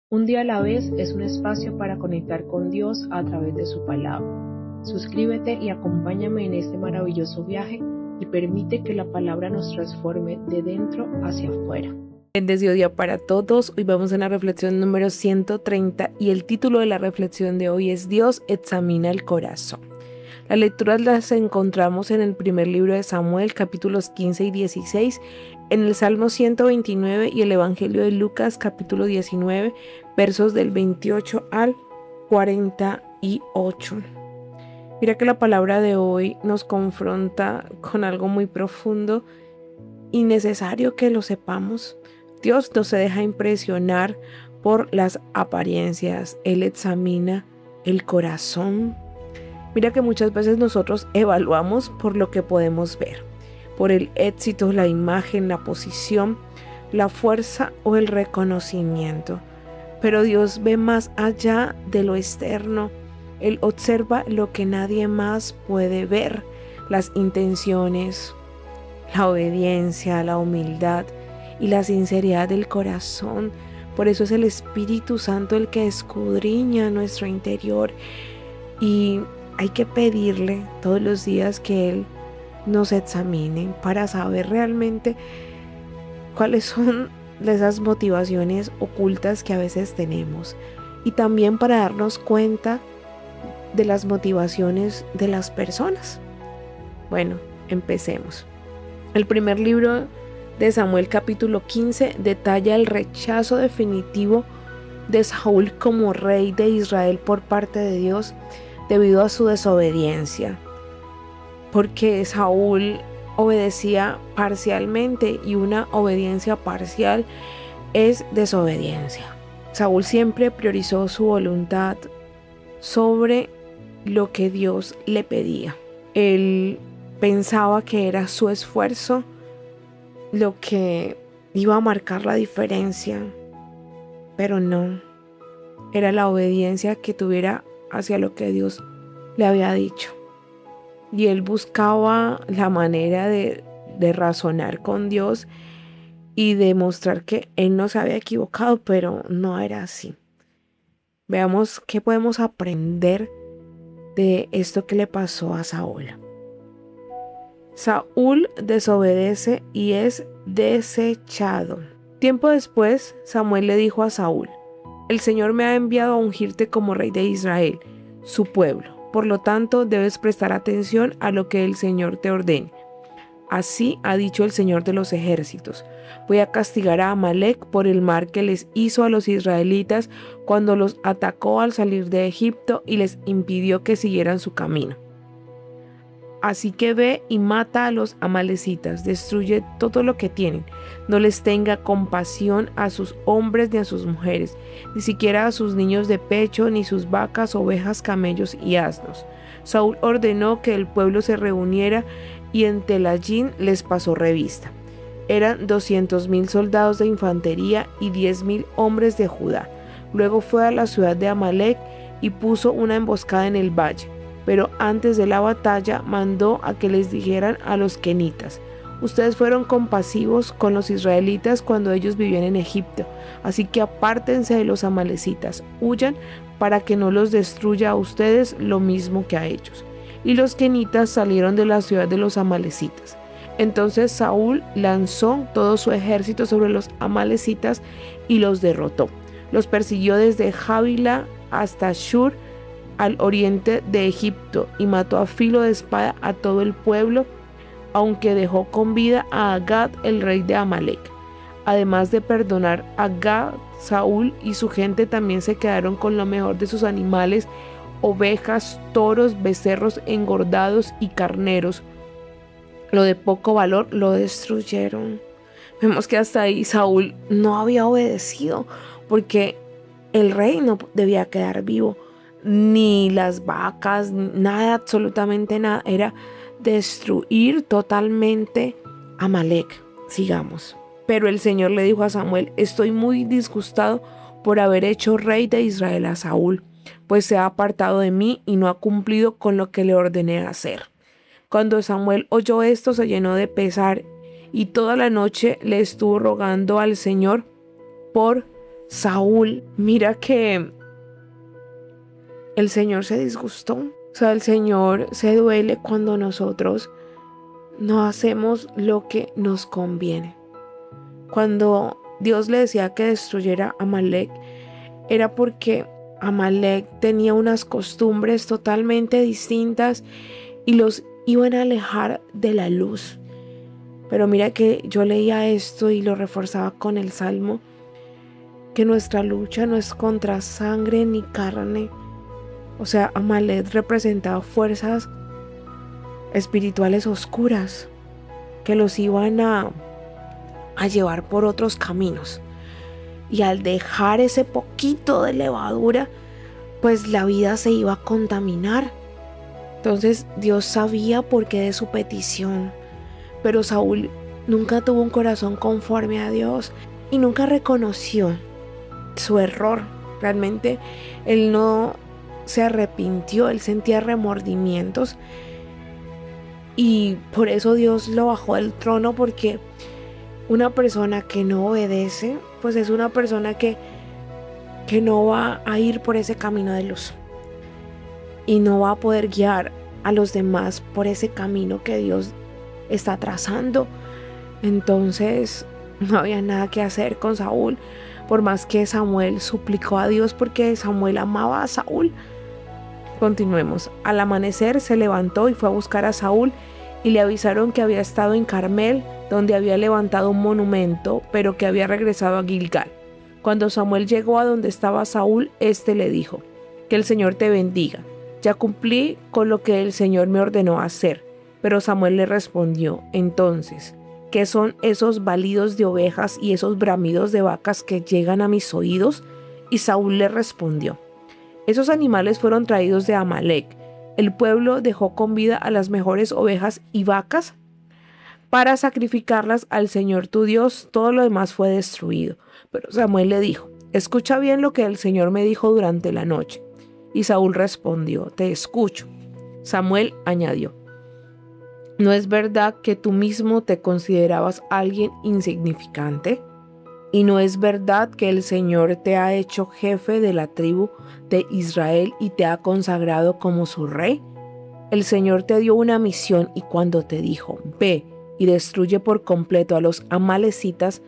Un día a la vez es un espacio para conectar con Dios a través de su palabra. Suscríbete y acompáñame en este maravilloso viaje y permite que la palabra nos transforme de dentro hacia afuera. Bendecido día para todos. Hoy vamos a la reflexión número 130 y el título de la reflexión de hoy es Dios examina el corazón. Las lecturas las encontramos en el primer libro de Samuel, capítulos 15 y 16, en el Salmo 129 y el Evangelio de Lucas, capítulo 19, versos del 28 al 48. Mira que la palabra de hoy nos confronta con algo muy profundo y necesario que lo sepamos. Dios no se deja impresionar por las apariencias, Él examina el corazón. Mira que muchas veces nosotros evaluamos por lo que podemos ver, por el éxito, la imagen, la posición, la fuerza o el reconocimiento. Pero Dios ve más allá de lo externo. Él observa lo que nadie más puede ver, las intenciones, la obediencia, la humildad y la sinceridad del corazón. Por eso es el Espíritu Santo el que escudriña nuestro interior y hay que pedirle todos los días que Él nos examine para saber realmente cuáles son esas motivaciones ocultas que a veces tenemos y también para darnos cuenta de las motivaciones de las personas. Bueno, empecemos. El primer libro de Samuel, capítulo 15, detalla el rechazo definitivo de Saúl como rey de Israel por parte de Dios debido a su desobediencia, porque Saúl obedecía parcialmente y una obediencia parcial es desobediencia. Saúl siempre priorizó su voluntad sobre lo que Dios le pedía. Él pensaba que era su esfuerzo lo que iba a marcar la diferencia, pero no, era la obediencia que tuviera hacia lo que Dios le había dicho. Y él buscaba la manera de razonar con Dios y demostrar que él no se había equivocado, pero no era así. Veamos qué podemos aprender de esto que le pasó a Saúl. Saúl desobedece y es desechado. Tiempo después, Samuel le dijo a Saúl: el Señor me ha enviado a ungirte como rey de Israel, su pueblo. Por lo tanto, debes prestar atención a lo que el Señor te ordene. Así ha dicho el Señor de los ejércitos: voy a castigar a Amalec por el mal que les hizo a los israelitas cuando los atacó al salir de Egipto y les impidió que siguieran su camino. Así que ve y mata a los amalecitas, destruye todo lo que tienen. No les tenga compasión a sus hombres ni a sus mujeres, ni siquiera a sus niños de pecho, ni sus vacas, ovejas, camellos y asnos. Saúl ordenó que el pueblo se reuniera y en Telayín les pasó revista. Eran 200,000 soldados de infantería y 10,000 hombres de Judá. Luego fue a la ciudad de Amalec y puso una emboscada en el valle. Pero antes de la batalla mandó a que les dijeran a los kenitas: ustedes fueron compasivos con los israelitas cuando ellos vivían en Egipto, así que apártense de los amalecitas, huyan para que no los destruya a ustedes lo mismo que a ellos. Y los kenitas salieron de la ciudad de los amalecitas. Entonces Saúl lanzó todo su ejército sobre los amalecitas y los derrotó. Los persiguió desde Javila hasta Shur, al oriente de Egipto, y mató a filo de espada a todo el pueblo, aunque dejó con vida a Agag, el rey de Amalec. Además de perdonar a Agag, Saúl y su gente también se quedaron con lo mejor de sus animales, ovejas, toros, becerros engordados y carneros. Lo de poco valor lo destruyeron. Vemos que hasta ahí Saúl no había obedecido, porque el rey no debía quedar vivo. Ni las vacas, nada, absolutamente nada. Era destruir totalmente a Amalec. Sigamos. Pero el Señor le dijo a Samuel: estoy muy disgustado por haber hecho rey de Israel a Saúl, pues se ha apartado de mí y no ha cumplido con lo que le ordené hacer. Cuando Samuel oyó esto, se llenó de pesar y toda la noche le estuvo rogando al Señor por Saúl, mira que el Señor se disgustó. O sea, el Señor se duele cuando nosotros no hacemos lo que nos conviene. Cuando Dios le decía que destruyera a Amalek, era porque Amalek tenía unas costumbres totalmente distintas y los iban a alejar de la luz. Pero mira que yo leía esto y lo reforzaba con el Salmo, que nuestra lucha no es contra sangre ni carne. O sea, Amalek representaba fuerzas espirituales oscuras que los iban a llevar por otros caminos. Y al dejar ese poquito de levadura, pues la vida se iba a contaminar. Entonces Dios sabía por qué de su petición, pero Saúl nunca tuvo un corazón conforme a Dios y nunca reconoció su error. Realmente él no se arrepintió, él sentía remordimientos y por eso Dios lo bajó del trono, porque una persona que no obedece, pues es una persona que no va a ir por ese camino de luz y no va a poder guiar a los demás por ese camino que Dios está trazando. Entonces no había nada que hacer con Saúl, por más que Samuel suplicó a Dios, porque Samuel amaba a Saúl. Continuemos. Al amanecer se levantó y fue a buscar a Saúl, y le avisaron que había estado en Carmel, donde había levantado un monumento, pero que había regresado a Gilgal. Cuando Samuel llegó a donde estaba Saúl, éste le dijo: que el Señor te bendiga. Ya cumplí con lo que el Señor me ordenó hacer. Pero Samuel le respondió: entonces, ¿qué son esos balidos de ovejas y esos bramidos de vacas que llegan a mis oídos? Y Saúl le respondió: esos animales fueron traídos de Amalek. El pueblo dejó con vida a las mejores ovejas y vacas para sacrificarlas al Señor tu Dios. Todo lo demás fue destruido. Pero Samuel le dijo: escucha bien lo que el Señor me dijo durante la noche. Y Saúl respondió: te escucho. Samuel añadió: ¿no es verdad que tú mismo te considerabas alguien insignificante? ¿Y no es verdad que el Señor te ha hecho jefe de la tribu de Israel y te ha consagrado como su rey? El Señor te dio una misión, y cuando te dijo: ve y destruye por completo a los amalecitas,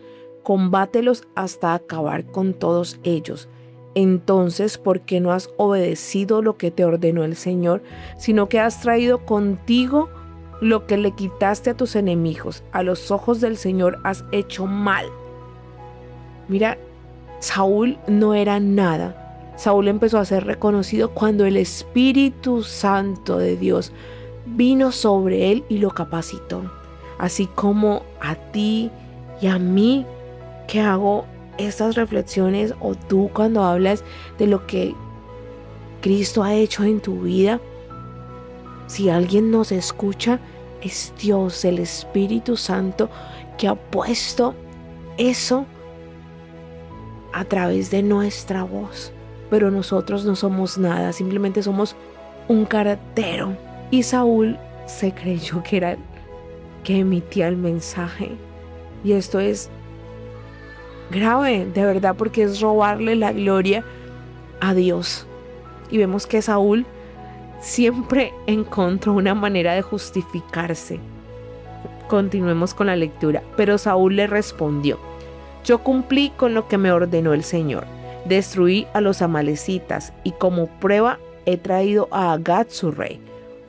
combátelos hasta acabar con todos ellos. Entonces, ¿por qué no has obedecido lo que te ordenó el Señor, sino que has traído contigo lo que le quitaste a tus enemigos? A los ojos del Señor has hecho mal. Mira, Saúl no era nada. Saúl empezó a ser reconocido cuando el Espíritu Santo de Dios vino sobre él y lo capacitó. Así como a ti y a mí, que hago estas reflexiones, o tú cuando hablas de lo que Cristo ha hecho en tu vida, si alguien nos escucha, es Dios, el Espíritu Santo, que ha puesto eso a través de nuestra voz. Pero nosotros no somos nada, simplemente somos un cartero. Y Saúl se creyó que era el que emitía el mensaje. Y esto es grave, de verdad, porque es robarle la gloria a Dios. Y vemos que Saúl siempre encontró una manera de justificarse. Continuemos con la lectura. Pero Saúl le respondió: yo cumplí con lo que me ordenó el Señor. Destruí a los amalecitas, y como prueba he traído a Agag su rey.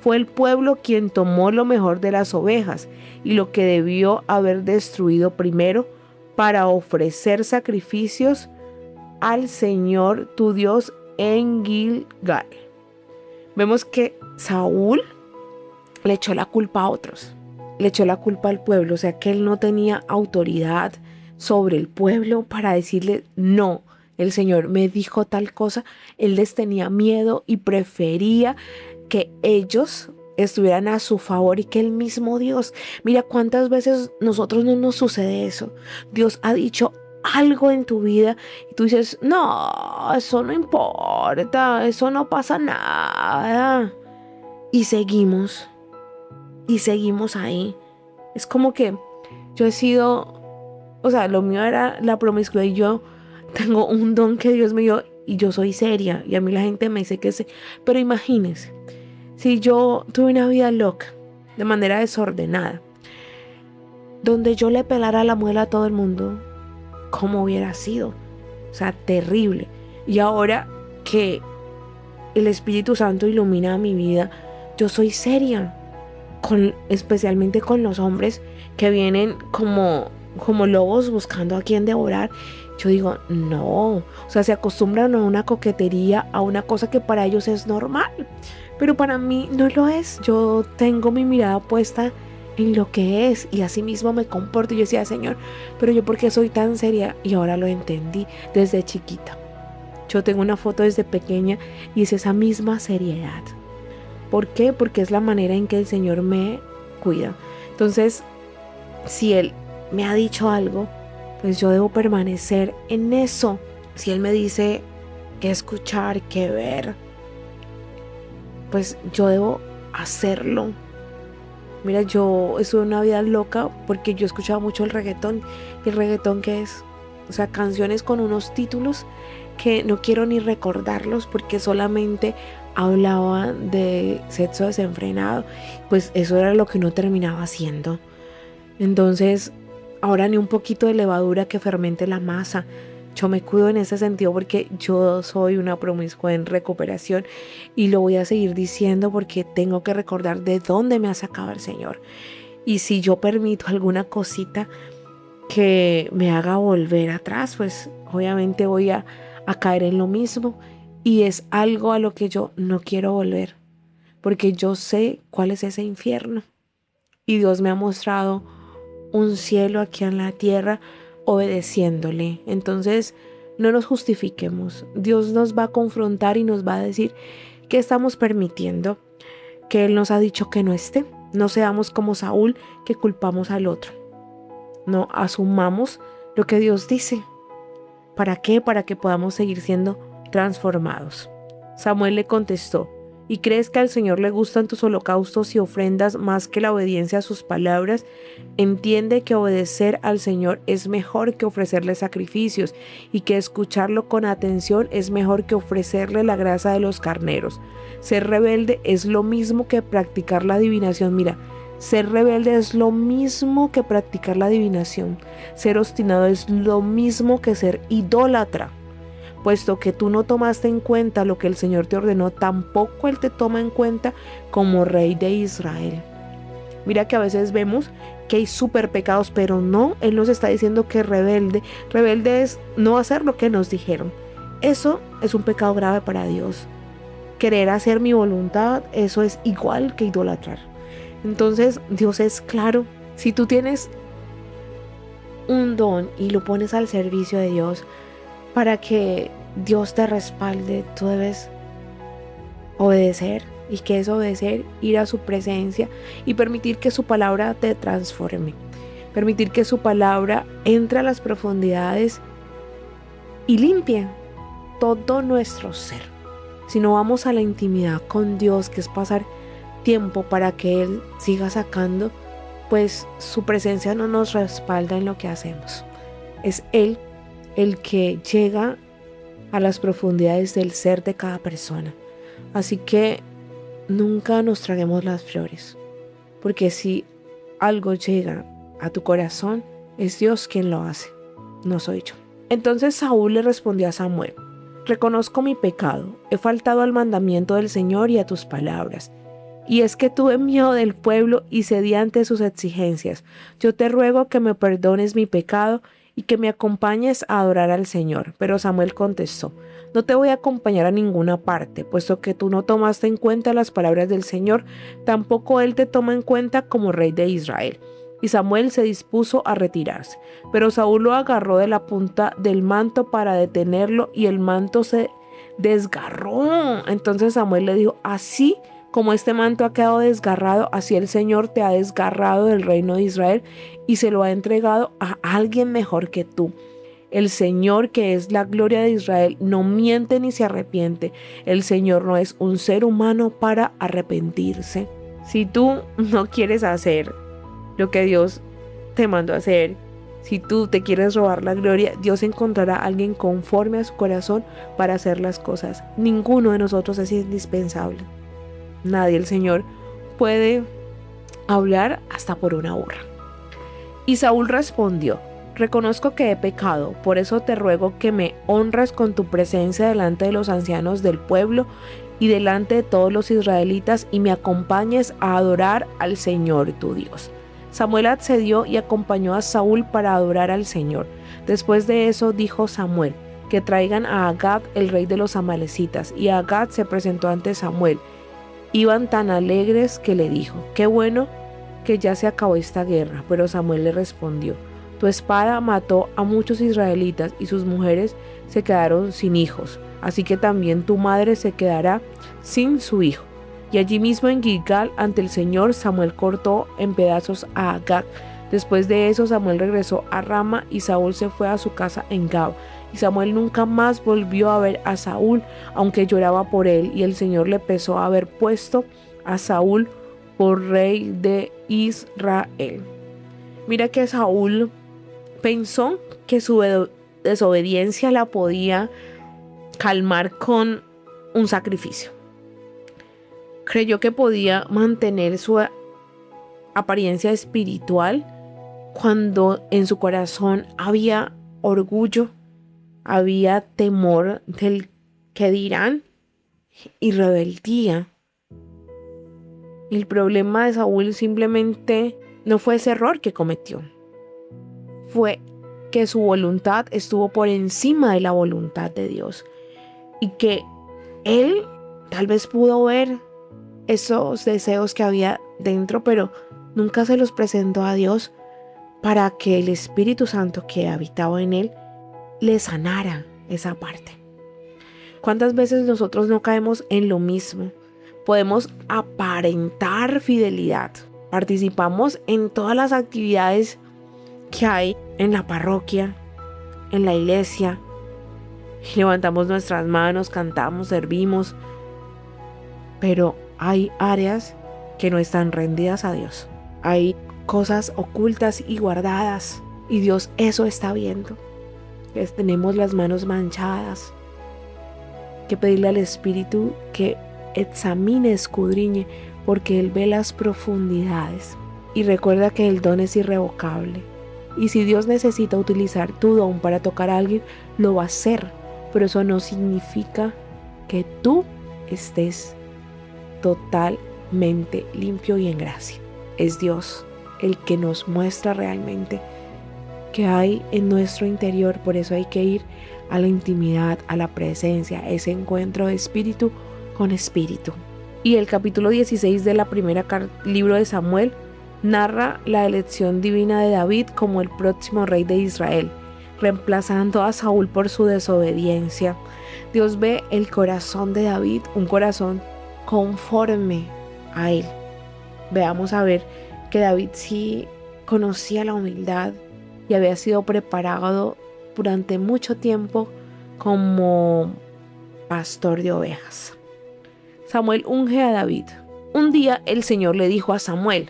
Fue el pueblo quien tomó lo mejor de las ovejas y lo que debió haber destruido primero, para ofrecer sacrificios al Señor tu Dios en Gilgal. Vemos que Saúl le echó la culpa a otros, le echó la culpa al pueblo, o sea que él no tenía autoridad sobre el pueblo para decirle: no, el Señor me dijo tal cosa. Él les tenía miedo y prefería que ellos estuvieran a su favor y que el mismo Dios. Mira cuántas veces nosotros no nos sucede eso. Dios ha dicho algo en tu vida y tú dices: no, eso no importa, eso no pasa nada. Y seguimos ahí. Es como que yo he sido, o sea, lo mío era la promiscuidad y yo tengo un don que Dios me dio y yo soy seria y a mí la gente me dice que sé, pero imagínense, si yo tuve una vida loca, de manera desordenada, donde yo le pelara la muela a todo el mundo, ¿cómo hubiera sido? O sea, terrible. Y ahora que el Espíritu Santo ilumina mi vida, yo soy seria, especialmente con los hombres que vienen como lobos buscando a quien devorar. Yo digo, no, o sea, se acostumbran a una coquetería, a una cosa que para ellos es normal, pero para mí no lo es. Yo tengo mi mirada puesta en lo que es y así mismo me comporto. Y yo decía, Señor, pero yo ¿por qué soy tan seria? Y ahora lo entendí desde chiquita. Yo tengo una foto desde pequeña y es esa misma seriedad. ¿Por qué? Porque es la manera en que el Señor me cuida. Entonces, si Él me ha dicho algo, pues yo debo permanecer en eso. Si Él me dice qué escuchar, qué ver, pues yo debo hacerlo. Mira, yo estuve en una vida loca porque yo escuchaba mucho el reggaetón. ¿Y el reggaetón qué es? O sea, canciones con unos títulos que no quiero ni recordarlos porque solamente hablaban de sexo desenfrenado. Pues eso era lo que uno terminaba haciendo. Entonces, ahora ni un poquito de levadura que fermente la masa. Yo me cuido en ese sentido porque yo soy una promiscua en recuperación y lo voy a seguir diciendo porque tengo que recordar de dónde me ha sacado el Señor. Y si yo permito alguna cosita que me haga volver atrás, pues obviamente voy a caer en lo mismo y es algo a lo que yo no quiero volver porque yo sé cuál es ese infierno y Dios me ha mostrado un cielo aquí en la tierra obedeciéndole. Entonces no nos justifiquemos. Dios nos va a confrontar y nos va a decir que estamos permitiendo, que Él nos ha dicho que no esté. No seamos como Saúl que culpamos al otro. No asumamos lo que Dios dice. ¿Para qué? Para que podamos seguir siendo transformados. Samuel le contestó, ¿y crees que al Señor le gustan tus holocaustos y ofrendas más que la obediencia a sus palabras? Entiende que obedecer al Señor es mejor que ofrecerle sacrificios y que escucharlo con atención es mejor que ofrecerle la grasa de los carneros. Ser rebelde es lo mismo que practicar la adivinación. Mira, ser rebelde es lo mismo que practicar la adivinación. Ser obstinado es lo mismo que ser idólatra. Puesto que tú no tomaste en cuenta lo que el Señor te ordenó, tampoco Él te toma en cuenta como rey de Israel. Mira que a veces vemos que hay súper pecados, pero no, Él nos está diciendo que rebelde es no hacer lo que nos dijeron. Eso es un pecado grave para Dios. Querer hacer mi voluntad, eso es igual que idolatrar. Entonces Dios es claro. Si tú tienes un don y lo pones al servicio de Dios, para que Dios te respalde, tú debes obedecer. ¿Y qué es obedecer? Ir a su presencia y permitir que su palabra te transforme. Permitir que su palabra entre a las profundidades y limpie todo nuestro ser. Si no vamos a la intimidad con Dios, que es pasar tiempo para que Él siga sacando, pues su presencia no nos respalda en lo que hacemos. Es Él el que llega a las profundidades del ser de cada persona. Así que nunca nos traguemos las flores, porque si algo llega a tu corazón, es Dios quien lo hace, no soy yo. Entonces Saúl le respondió a Samuel, reconozco mi pecado, he faltado al mandamiento del Señor y a tus palabras. Y es que tuve miedo del pueblo y cedí ante sus exigencias. Yo te ruego que me perdones mi pecado y que me acompañes a adorar al Señor. Pero Samuel contestó, no te voy a acompañar a ninguna parte, puesto que tú no tomaste en cuenta las palabras del Señor, tampoco Él te toma en cuenta como rey de Israel. Y Samuel se dispuso a retirarse, pero Saúl lo agarró de la punta del manto para detenerlo y el manto se desgarró. Entonces Samuel le dijo, así como este manto ha quedado desgarrado, así el Señor te ha desgarrado del reino de Israel y se lo ha entregado a alguien mejor que tú. El Señor, que es la gloria de Israel, no miente ni se arrepiente. El Señor no es un ser humano para arrepentirse. Si tú no quieres hacer lo que Dios te mandó a hacer Si tú te quieres robar la gloria, Dios encontrará a alguien conforme a su corazón para hacer las cosas. Ninguno de nosotros es indispensable. Nadie. El Señor puede hablar hasta por una burra. Y Saúl respondió: reconozco que he pecado, por eso te ruego que me honres con tu presencia delante de los ancianos del pueblo y delante de todos los israelitas y me acompañes a adorar al Señor tu Dios. Samuel accedió y acompañó a Saúl para adorar al Señor. Después de eso dijo Samuel: que traigan a Agag, el rey de los amalecitas. Y Agag se presentó ante Samuel. Iban tan alegres que le dijo: qué bueno que ya se acabó esta guerra. Pero Samuel le respondió: tu espada mató a muchos israelitas y sus mujeres se quedaron sin hijos, así que también tu madre se quedará sin su hijo. Y allí mismo en Gilgal, ante el Señor, Samuel cortó en pedazos a Agag. Después de eso, Samuel regresó a Rama y Saúl se fue a su casa en Gaba. Y Samuel nunca más volvió a ver a Saúl, aunque lloraba por él, y el Señor le pesó haber puesto a Saúl por rey de Israel. Mira que Saúl pensó que su desobediencia la podía calmar con un sacrificio. Creyó que podía mantener su apariencia espiritual cuando en su corazón había orgullo, había temor del que dirán y rebeldía. El problema de Saúl simplemente no fue ese error que cometió, fue que su voluntad estuvo por encima de la voluntad de Dios y que él tal vez pudo ver esos deseos que había dentro, pero nunca se los presentó a Dios para que el Espíritu Santo que habitaba en él le sanara esa parte. ¿Cuántas veces nosotros no caemos en lo mismo? Podemos aparentar fidelidad, participamos en todas las actividades que hay en la parroquia, en la iglesia, levantamos nuestras manos, cantamos, servimos, pero hay áreas que no están rendidas a Dios. Hay cosas ocultas y guardadas y Dios eso está viendo. Tenemos las manos manchadas. Hay que pedirle al Espíritu que examine, escudriñe, porque Él ve las profundidades. Y recuerda que el don es irrevocable. Y si Dios necesita utilizar tu don para tocar a alguien, lo va a hacer. Pero eso no significa que tú estés totalmente limpio y en gracia. Es Dios el que nos muestra realmente qué hay en nuestro interior. Por eso hay que ir a la intimidad, a la presencia, ese encuentro de espíritu con espíritu. Y el capítulo 16 de la primera libro de Samuel narra la elección divina de David como el próximo rey de Israel, reemplazando a Saúl por su desobediencia. Dios ve el corazón de David, un corazón conforme a él. Veamos a ver que David sí conocía la humildad y había sido preparado durante mucho tiempo como pastor de ovejas. Samuel unge a David. Un día el Señor le dijo a Samuel: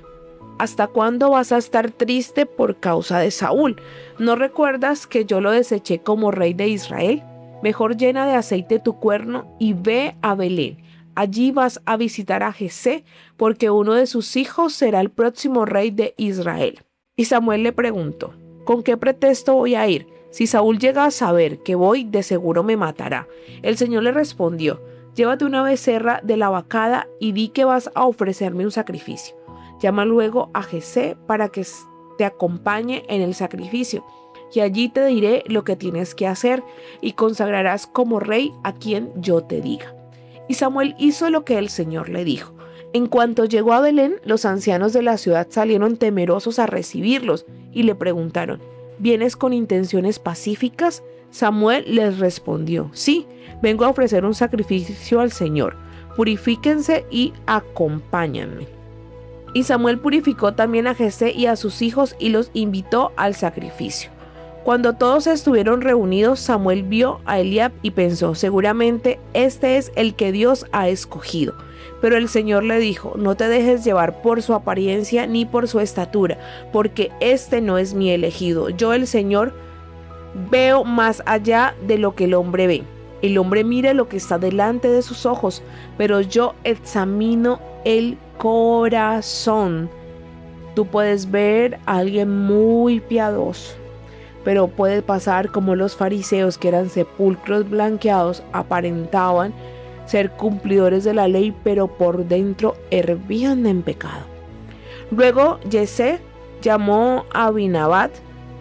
¿hasta cuándo vas a estar triste por causa de Saúl? ¿No recuerdas que yo lo deseché como rey de Israel? Mejor llena de aceite tu cuerno y ve a Belén. Allí vas a visitar a Jesé, porque uno de sus hijos será el próximo rey de Israel. Y Samuel le preguntó: ¿con qué pretexto voy a ir? Si Saúl llega a saber que voy, de seguro me matará. El Señor le respondió: llévate una becerra de la vacada y di que vas a ofrecerme un sacrificio. Llama luego a Jesé para que te acompañe en el sacrificio, y allí te diré lo que tienes que hacer, y consagrarás como rey a quien yo te diga. Y Samuel hizo lo que el Señor le dijo. En cuanto llegó a Belén, los ancianos de la ciudad salieron temerosos a recibirlos y le preguntaron: ¿vienes con intenciones pacíficas? Samuel les respondió: sí, vengo a ofrecer un sacrificio al Señor. Purifíquense y acompáñenme. Y Samuel purificó también a Jesé y a sus hijos y los invitó al sacrificio. Cuando todos estuvieron reunidos, Samuel vio a Eliab y pensó, seguramente este es el que Dios ha escogido. Pero el Señor le dijo, no te dejes llevar por su apariencia ni por su estatura, porque este no es mi elegido. Yo, el Señor, veo más allá de lo que el hombre ve. El hombre mira lo que está delante de sus ojos, pero yo examino el corazón. Tú puedes ver a alguien muy piadoso, pero puede pasar como los fariseos, que eran sepulcros blanqueados, aparentaban ser cumplidores de la ley, pero por dentro hervían en pecado. Luego Yesé llamó a Abinabat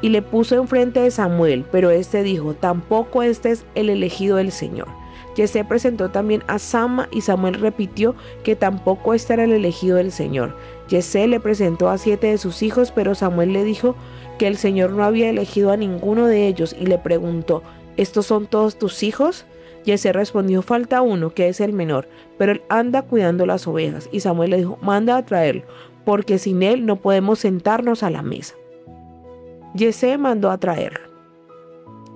y le puso enfrente de Samuel, pero este dijo, tampoco este es el elegido del Señor. Yesé presentó también a Sama y Samuel repitió que tampoco este era el elegido del Señor. Yesé le presentó a 7 de sus hijos, pero Samuel le dijo que el Señor no había elegido a ninguno de ellos y le preguntó, ¿estos son todos tus hijos? Yesé respondió, falta uno, que es el menor, pero él anda cuidando las ovejas. Y Samuel le dijo, manda a traerlo, porque sin él no podemos sentarnos a la mesa. Yesé mandó a traerlo.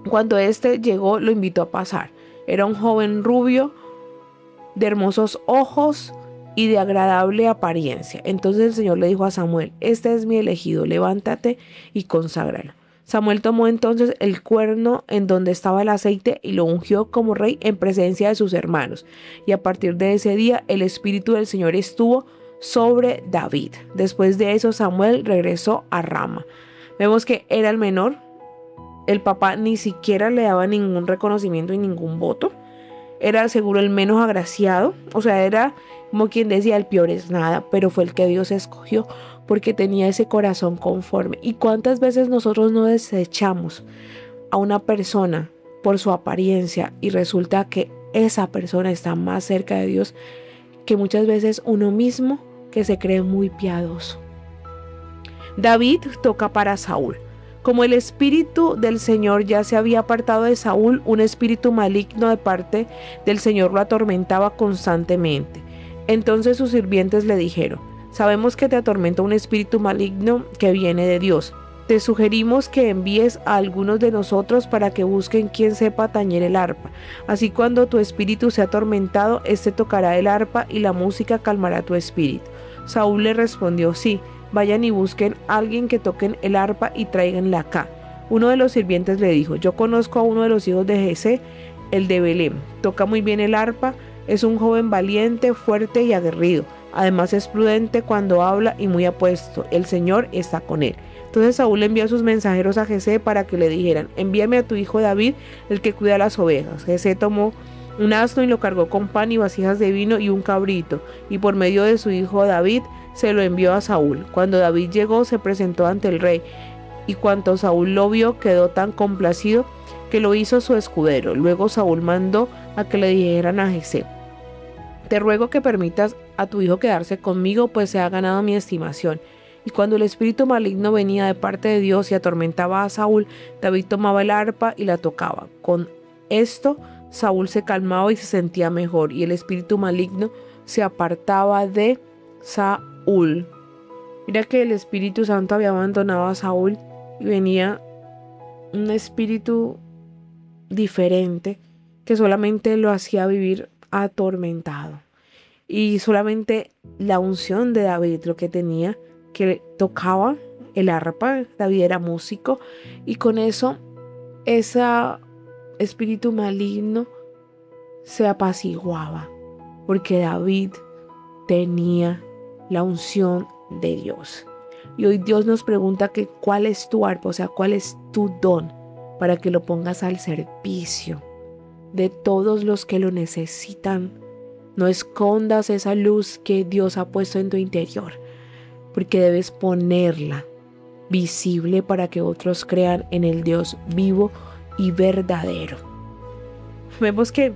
Cuando éste llegó, lo invitó a pasar. Era un joven rubio, de hermosos ojos y de agradable apariencia. Entonces el Señor le dijo a Samuel, este es mi elegido, levántate y conságralo. Samuel tomó entonces el cuerno en donde estaba el aceite y lo ungió como rey en presencia de sus hermanos. Y a partir de ese día el Espíritu del Señor estuvo sobre David. Después de eso Samuel regresó a Rama. Vemos que era el menor. El papá ni siquiera le daba ningún reconocimiento y ningún voto. Era seguro el menos agraciado. O sea, era como quien decía, el peor es nada, pero fue el que Dios escogió porque tenía ese corazón conforme. ¿Y cuántas veces nosotros no desechamos a una persona por su apariencia y resulta que esa persona está más cerca de Dios que muchas veces uno mismo, que se cree muy piadoso? David toca para Saúl. Como el espíritu del Señor ya se había apartado de Saúl, un espíritu maligno de parte del Señor lo atormentaba constantemente. Entonces sus sirvientes le dijeron, sabemos que te atormenta un espíritu maligno que viene de Dios. Te sugerimos que envíes a algunos de nosotros para que busquen quien sepa tañer el arpa. Así cuando tu espíritu sea atormentado, este tocará el arpa y la música calmará tu espíritu. Saúl le respondió, sí, vayan y busquen a alguien que toquen el arpa y tráiganla acá. Uno de los sirvientes le dijo, yo conozco a uno de los hijos de Jesé, el de Belén. Toca muy bien el arpa, es un joven valiente, fuerte y aguerrido. Además es prudente cuando habla y muy apuesto. El Señor está con él. Entonces Saúl envió a sus mensajeros a Jesé para que le dijeran, envíame a tu hijo David, el que cuida las ovejas. Jesé tomó un asno y lo cargó con pan y vasijas de vino y un cabrito, y por medio de su hijo David se lo envió a Saúl. Cuando David llegó, se presentó ante el rey, y cuando Saúl lo vio, quedó tan complacido que lo hizo su escudero. Luego Saúl mandó a que le dijeran a Jesé, te ruego que permitas a tu hijo quedarse conmigo, pues se ha ganado mi estimación. Y cuando el espíritu maligno venía de parte de Dios y atormentaba a Saúl, David tomaba el arpa y la tocaba. Con esto Saúl se calmaba y se sentía mejor, y el espíritu maligno se apartaba de Saúl. Mira que el Espíritu Santo había abandonado a Saúl y venía un espíritu diferente que solamente lo hacía vivir atormentado. Y solamente la unción de David lo que tenía, que tocaba el arpa. David era músico, y con eso ese espíritu maligno se apaciguaba, porque David tenía la unción de Dios. Y hoy Dios nos pregunta que cuál es tu arpa, o sea, cuál es tu don, para que lo pongas al servicio de todos los que lo necesitan. No escondas esa luz que Dios ha puesto en tu interior, porque debes ponerla visible para que otros crean en el Dios vivo y verdadero. Vemos que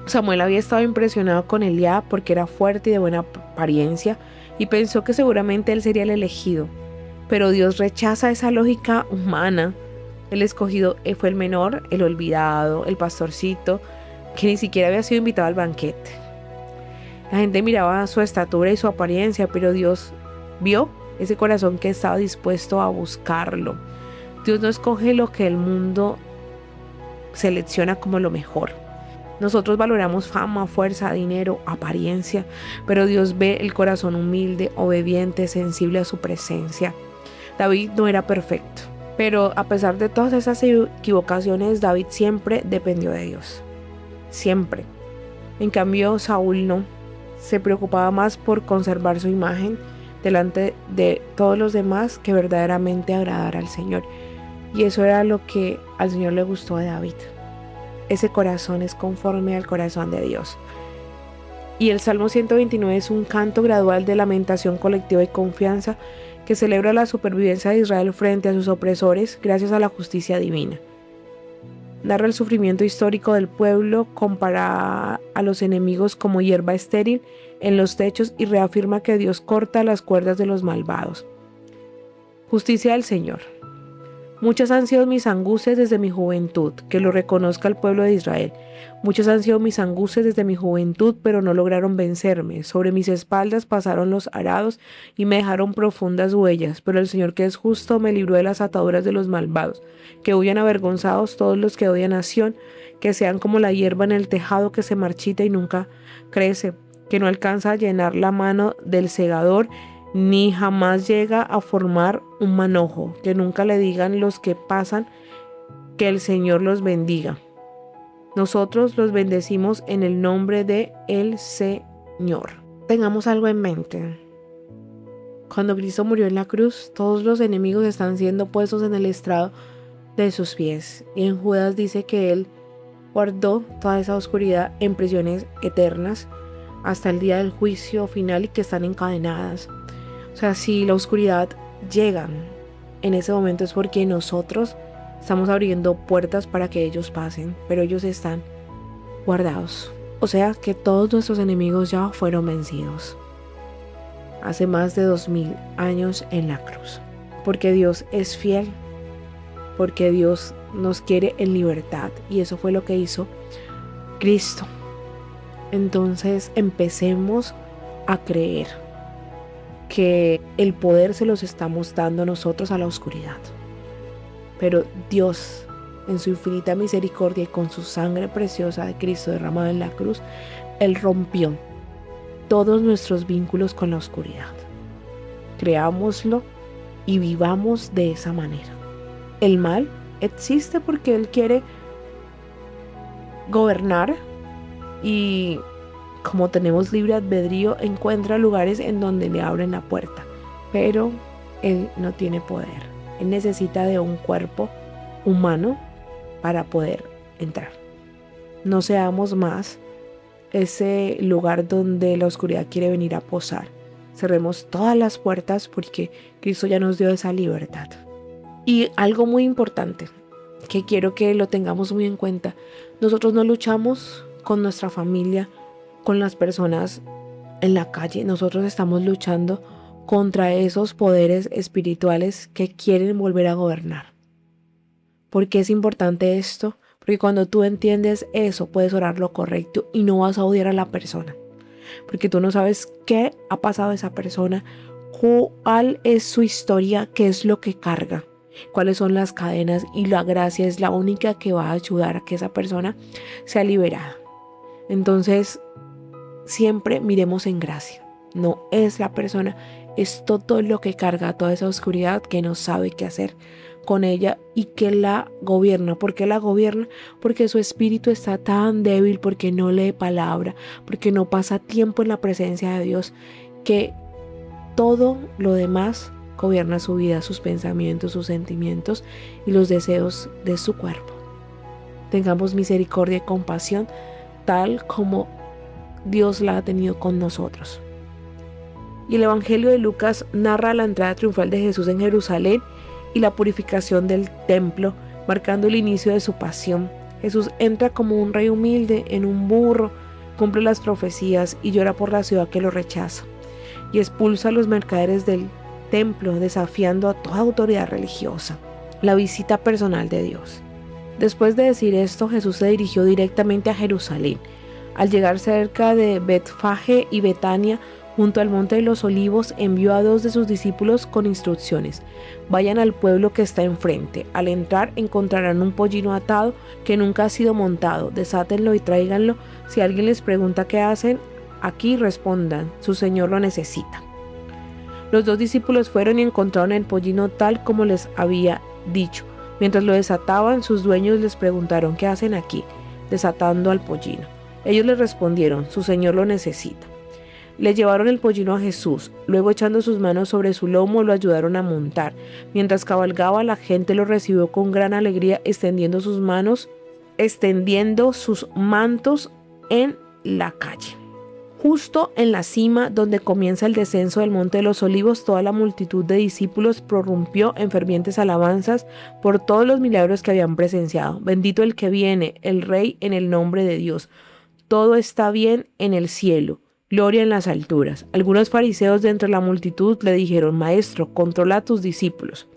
Samuel había estado impresionado con Eliab porque era fuerte y de buena apariencia, y pensó que seguramente él sería el elegido. Pero Dios rechaza esa lógica humana. El escogido fue el menor, el olvidado, el pastorcito, que ni siquiera había sido invitado al banquete. La gente miraba su estatura y su apariencia, pero Dios vio ese corazón que estaba dispuesto a buscarlo. Dios no escoge lo que el mundo selecciona como lo mejor. Nosotros valoramos fama, fuerza, dinero, apariencia, pero Dios ve el corazón humilde, obediente, sensible a su presencia. David no era perfecto, pero a pesar de todas esas equivocaciones, David siempre dependió de Dios. Siempre. En cambio, Saúl no. Se preocupaba más por conservar su imagen delante de todos los demás que verdaderamente agradar al Señor. Y eso era lo que al Señor le gustó de David. Ese corazón es conforme al corazón de Dios. Y el Salmo 129 es un canto gradual de lamentación colectiva y confianza que celebra la supervivencia de Israel frente a sus opresores gracias a la justicia divina. Narra el sufrimiento histórico del pueblo, compara a los enemigos como hierba estéril en los techos y reafirma que Dios corta las cuerdas de los malvados. Justicia del Señor. Muchas han sido mis angustias desde mi juventud, que lo reconozca el pueblo de Israel. Muchas han sido mis angustias desde mi juventud, pero no lograron vencerme. Sobre mis espaldas pasaron los arados y me dejaron profundas huellas, pero el Señor que es justo me libró de las ataduras de los malvados. Que huyan avergonzados todos los que odian a Sión, que sean como la hierba en el tejado que se marchita y nunca crece, que no alcanza a llenar la mano del segador, ni jamás llega a formar un manojo, que nunca le digan los que pasan que el Señor los bendiga. Nosotros los bendecimos en el nombre de el Señor. Tengamos algo en mente. Cuando Cristo murió en la cruz, todos los enemigos están siendo puestos en el estrado de sus pies. Y en Judas dice que Él guardó toda esa oscuridad en prisiones eternas hasta el día del juicio final y que están encadenadas. O sea, si la oscuridad llega en ese momento es porque nosotros estamos abriendo puertas para que ellos pasen, pero ellos están guardados. O sea que todos nuestros enemigos ya fueron vencidos hace más de 2000 años en la cruz. Porque Dios es fiel, porque Dios nos quiere en libertad y eso fue lo que hizo Cristo. Entonces empecemos a creer que el poder se los estamos dando nosotros a la oscuridad. Pero Dios, en su infinita misericordia y con su sangre preciosa de Cristo derramada en la cruz, Él rompió todos nuestros vínculos con la oscuridad. Creámoslo y vivamos de esa manera. El mal existe porque Él quiere gobernar y como tenemos libre albedrío, encuentra lugares en donde le abren la puerta, pero Él no tiene poder. Él necesita de un cuerpo humano para poder entrar. No seamos más ese lugar donde la oscuridad quiere venir a posar. Cerremos todas las puertas porque Cristo ya nos dio esa libertad. Y algo muy importante que quiero que lo tengamos muy en cuenta: nosotros no luchamos con nuestra familia, con las personas en la calle. Nosotros estamos luchando contra esos poderes espirituales que quieren volver a gobernar. ¿Por qué es importante esto? Porque cuando tú entiendes eso, puedes orar lo correcto y no vas a odiar a la persona. Porque tú no sabes qué ha pasado a esa persona, cuál es su historia, qué es lo que carga, cuáles son las cadenas, y la gracia es la única que va a ayudar a que esa persona sea liberada. Entonces, siempre miremos en gracia. No es la persona, es todo lo que carga, toda esa oscuridad que no sabe qué hacer con ella y que la gobierna. ¿Por qué la gobierna? Porque su espíritu está tan débil, porque no lee palabra, porque no pasa tiempo en la presencia de Dios, que todo lo demás gobierna su vida, sus pensamientos, sus sentimientos y los deseos de su cuerpo. Tengamos misericordia y compasión tal como Dios la ha tenido con nosotros. Y el Evangelio de Lucas narra la entrada triunfal de Jesús en Jerusalén y la purificación del templo, marcando el inicio de su pasión. Jesús entra como un rey humilde en un burro, cumple las profecías y llora por la ciudad que lo rechaza, y expulsa a los mercaderes del templo, desafiando a toda autoridad religiosa. La visita personal de Dios. Después de decir esto, Jesús se dirigió directamente a Jerusalén. Al llegar cerca de Betfagé y Betania, Junto al monte de los olivos envió a 2 de sus discípulos con instrucciones: vayan al pueblo que está enfrente. Al entrar encontrarán un pollino atado que nunca ha sido montado. Desátenlo y tráiganlo. Si alguien les pregunta qué hacen aquí, respondan: su señor lo necesita. Los 2 discípulos fueron y encontraron el pollino tal como les había dicho. Mientras lo desataban, sus dueños les preguntaron: ¿qué hacen aquí, desatando al pollino? Ellos les respondieron: su señor lo necesita. Le llevaron el pollino a Jesús. Luego, echando sus manos sobre su lomo, lo ayudaron a montar. Mientras cabalgaba, la gente lo recibió con gran alegría, extendiendo sus mantos en la calle. Justo en la cima donde comienza el descenso del Monte de los Olivos, toda la multitud de discípulos prorrumpió en fervientes alabanzas por todos los milagros que habían presenciado. Bendito el que viene, el Rey, en el nombre de Dios. Todo está bien en el cielo. Gloria en las alturas. Algunos fariseos de entre la multitud le dijeron: Maestro, controla a tus discípulos.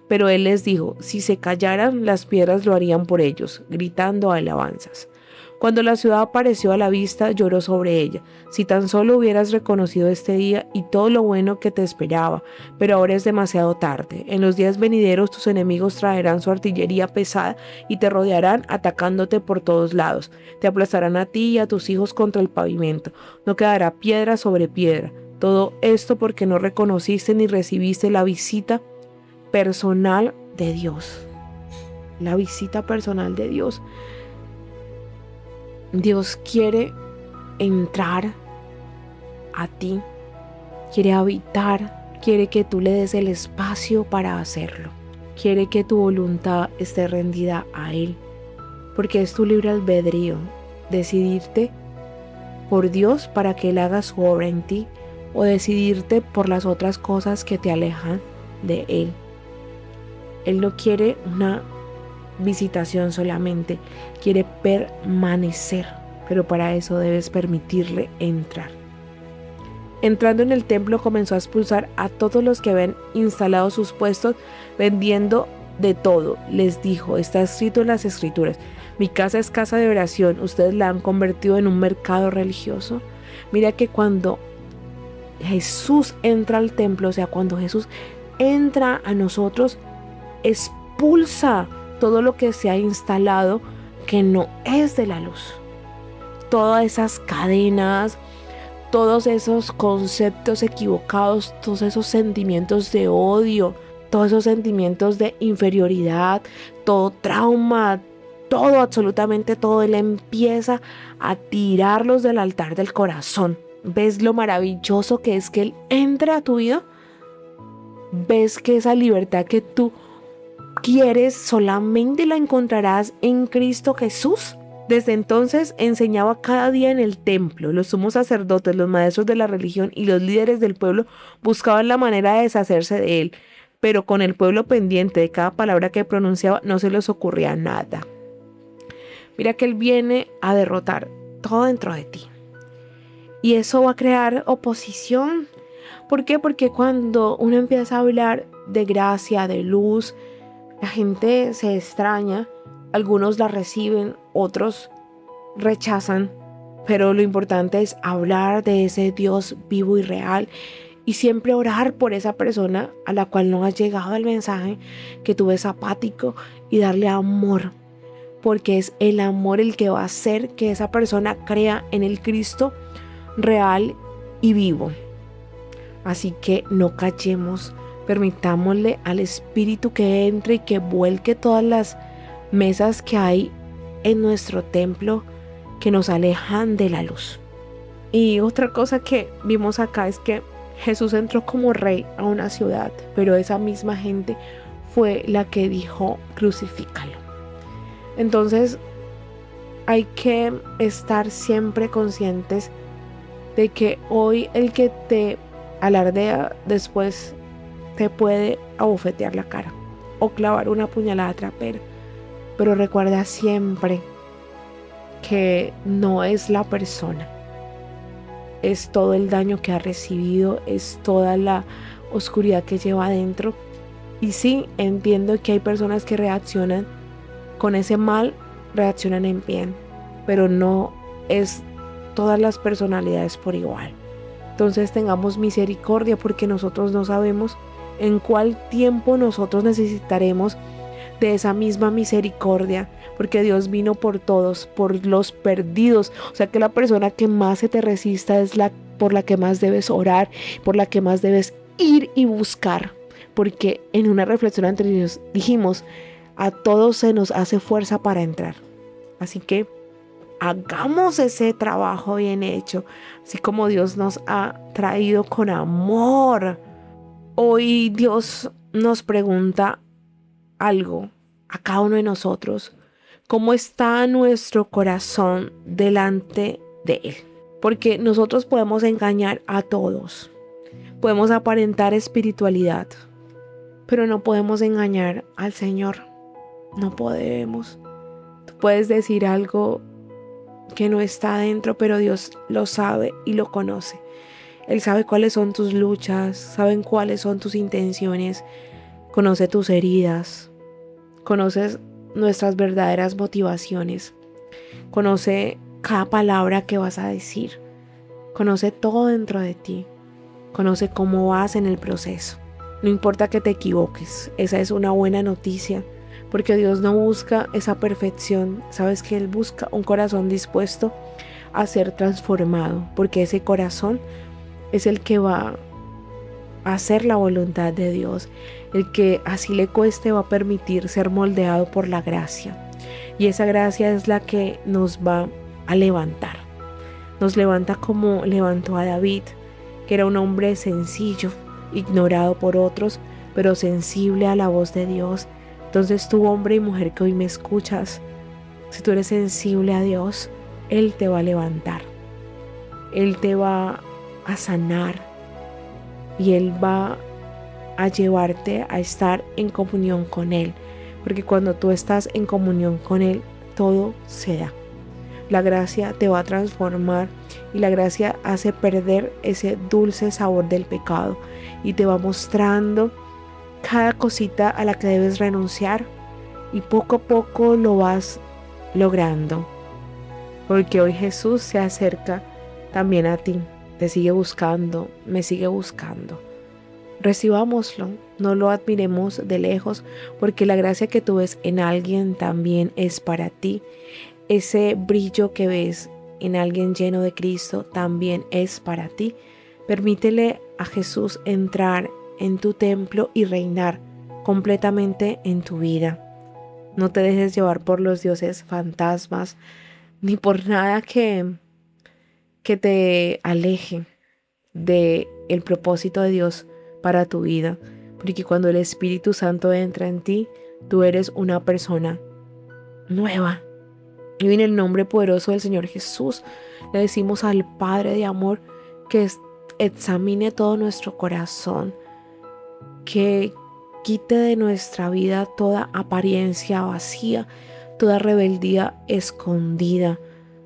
Pero él les dijo: si se callaran, las piedras lo harían por ellos, gritando alabanzas. Cuando la ciudad apareció a la vista, lloró sobre ella. Si tan solo hubieras reconocido este día y todo lo bueno que te esperaba, pero ahora es demasiado tarde. En los días venideros tus enemigos traerán su artillería pesada y te rodearán atacándote por todos lados. Te aplastarán a ti y a tus hijos contra el pavimento. No quedará piedra sobre piedra. Todo esto porque no reconociste ni recibiste la visita personal de Dios. La visita personal de Dios. Dios quiere entrar a ti, quiere habitar, quiere que tú le des el espacio para hacerlo. Quiere que tu voluntad esté rendida a Él, porque es tu libre albedrío decidirte por Dios para que Él haga su obra en ti, o decidirte por las otras cosas que te alejan de Él. Él no quiere una visitación solamente, quiere permanecer, pero para eso debes permitirle entrar. Entrando en el templo, comenzó a expulsar a todos los que habían instalado sus puestos vendiendo de todo. Les dijo: está escrito en las escrituras, mi casa es casa de oración, ustedes la han convertido en un mercado religioso. Mira que cuando Jesús entra al templo, o sea, cuando Jesús entra a nosotros, expulsa todo lo que se ha instalado que no es de la luz. Todas esas cadenas, todos esos conceptos equivocados, todos esos sentimientos de odio, todos esos sentimientos de inferioridad, todo trauma, todo, absolutamente todo. Él empieza a tirarlos del altar del corazón. ¿Ves lo maravilloso que es que Él entre a tu vida? ¿Ves que esa libertad que tú quieres solamente la encontrarás en Cristo Jesús? Desde entonces enseñaba cada día en el templo. Los sumos sacerdotes, los maestros de la religión y los líderes del pueblo buscaban la manera de deshacerse de Él, pero con el pueblo pendiente de cada palabra que pronunciaba no se les ocurría nada. Mira que Él viene a derrotar todo dentro de ti, y eso va a crear oposición. ¿Por qué? Porque cuando uno empieza a hablar de gracia, de luz, la gente se extraña, algunos la reciben, otros rechazan, pero lo importante es hablar de ese Dios vivo y real y siempre orar por esa persona a la cual no has llegado el mensaje, que tú ves apático, y darle amor, porque es el amor el que va a hacer que esa persona crea en el Cristo real y vivo. Así que no callemos, permitámosle al Espíritu que entre y que vuelque todas las mesas que hay en nuestro templo que nos alejan de la luz. Y otra cosa que vimos acá es que Jesús entró como rey a una ciudad, pero esa misma gente fue la que dijo: crucifícalo. Entonces hay que estar siempre conscientes de que hoy el que te alardea después te puede abofetear la cara o clavar una puñalada trapera. Pero recuerda siempre que no es la persona, es todo el daño que ha recibido, es toda la oscuridad que lleva adentro. Y sí, entiendo que hay personas que reaccionan con ese mal, reaccionan en bien, pero no es todas las personalidades por igual. Entonces tengamos misericordia, porque nosotros no sabemos en cuál tiempo nosotros necesitaremos de esa misma misericordia, porque Dios vino por todos, por los perdidos. O sea que la persona que más se te resista es la por la que más debes orar, por la que más debes ir y buscar, porque en una reflexión anterior dijimos, a todos se nos hace fuerza para entrar. Así que hagamos ese trabajo bien hecho, así como Dios nos ha traído con amor. Hoy Dios nos pregunta algo a cada uno de nosotros: ¿cómo está nuestro corazón delante de Él? Porque nosotros podemos engañar a todos, podemos aparentar espiritualidad, pero no podemos engañar al Señor. No podemos. Tú puedes decir algo que no está dentro, pero Dios lo sabe y lo conoce. Él sabe cuáles son tus luchas, sabe cuáles son tus intenciones, conoce tus heridas, conoce nuestras verdaderas motivaciones, conoce cada palabra que vas a decir, conoce todo dentro de ti, conoce cómo vas en el proceso. No importa que te equivoques, esa es una buena noticia, porque Dios no busca esa perfección. Sabes que Él busca un corazón dispuesto a ser transformado, porque ese corazón es el que va a hacer la voluntad de Dios, el que así le cueste va a permitir ser moldeado por la gracia, y esa gracia es la que nos va a levantar. Nos levanta como levantó a David, que era un hombre sencillo, ignorado por otros, pero sensible a la voz de Dios. Entonces tú, hombre y mujer que hoy me escuchas, si tú eres sensible a Dios, Él te va a levantar, Él te va a sanar y Él va a llevarte a estar en comunión con Él, porque cuando tú estás en comunión con Él, todo se da. La gracia te va a transformar y la gracia hace perder ese dulce sabor del pecado y te va mostrando cada cosita a la que debes renunciar, y poco a poco lo vas logrando, porque hoy Jesús se acerca también a ti, te sigue buscando, me sigue buscando. Recibámoslo, no lo admiremos de lejos, porque la gracia que tú ves en alguien también es para ti. Ese brillo que ves en alguien lleno de Cristo también es para ti. Permítele a Jesús entrar en tu templo y reinar completamente en tu vida. No te dejes llevar por los dioses fantasmas, ni por nada que te aleje del propósito de Dios para tu vida, porque cuando el Espíritu Santo entra en ti, tú eres una persona nueva. Y en el nombre poderoso del Señor Jesús le decimos al Padre de amor que examine todo nuestro corazón, que quite de nuestra vida toda apariencia vacía, toda rebeldía escondida,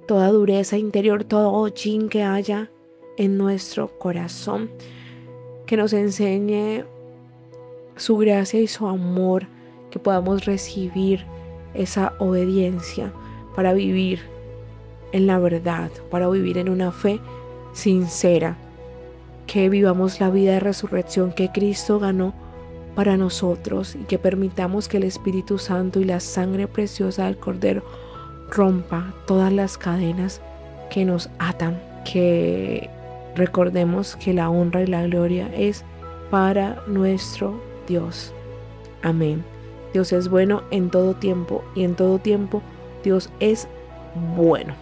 toda dureza interior, todo hollín que haya en nuestro corazón, que nos enseñe su gracia y su amor, que podamos recibir esa obediencia para vivir en la verdad, para vivir en una fe sincera, que vivamos la vida de resurrección que Cristo ganó para nosotros y que permitamos que el Espíritu Santo y la sangre preciosa del Cordero rompa todas las cadenas que nos atan, que recordemos que la honra y la gloria es para nuestro Dios. Amén. Dios es bueno en todo tiempo y en todo tiempo Dios es bueno.